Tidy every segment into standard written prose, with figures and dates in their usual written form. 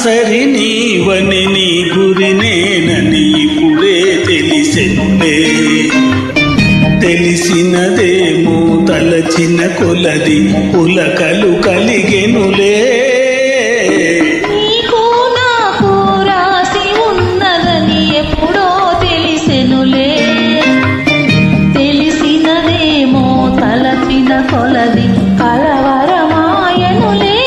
సరి నీవని నీ గురినేనని ఇప్పుడే తెలిసెనులే. తెలిసినదేమో తలచిన కొలది పులకలు కలిగెనులే. నీకు నాకు రాసి ఉన్నదని ఎప్పుడో తెలిసెనులే. తెలిసినదేమో తలచిన కొలది కలవరమాయనులే.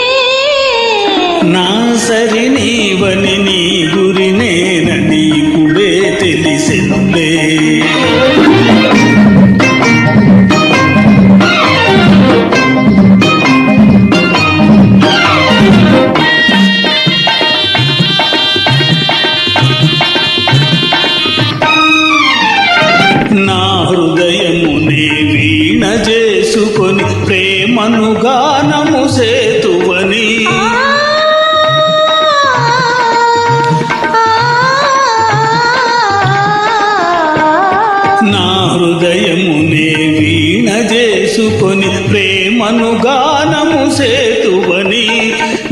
నా సరి నీవని నీ గురినేనని ఇప్పుడే తెలిసెనులే. నా హృదయమునే వీణ చేసుకొని ప్రేమను గానము సేతువని. నా హృదయమునే వీణ చేసుకొని ప్రేమను గానము సేతువని.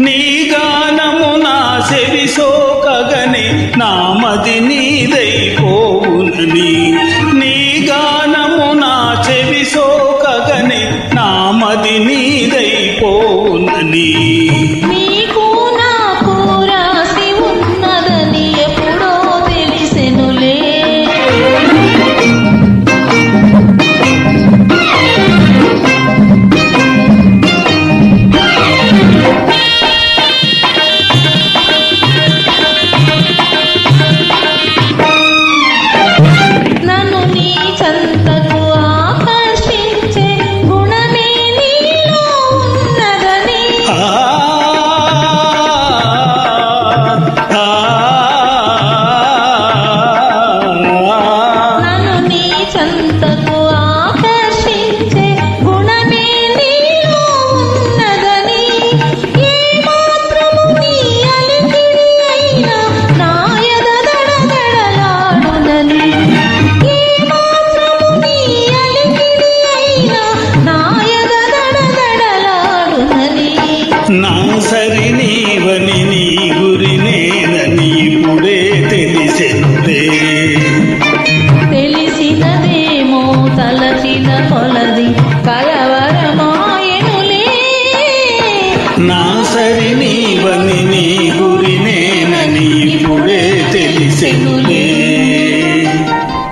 నీ గానము నా సెవి సోకగని నా మది నీదైపోవునని. నీ గానము నా చెవి సోకగని నా మది నీదైపోవునని. నీకు నాకు రాసి ఉన్నదని ఎప్పుడో తెలిసెనులే. నన్ను నీ చెంతకు ఆకర్షించే గుణమే నీలో ఉన్నదని. నన్ను నీ చెంతకు ఆకర్షించే గుణమే నీలో ఉన్నదని. ఏ మాత్రము నీ అలికిడి అయినా నా ఎద దడదడలాడునని. ఏ మాత్రము నీ అలికిడి అయినా నా ఎద దడదడలాడునని. నా సరి నీవని నీ గురినేనని ఇప్పుడే తెలిసెనులే. తెలిసినదేమో తలచిన కొలది కలవరమాయనులే. నా సరి నీవని నీ గురినేనని ఇప్పుడే తెలిసెనులే.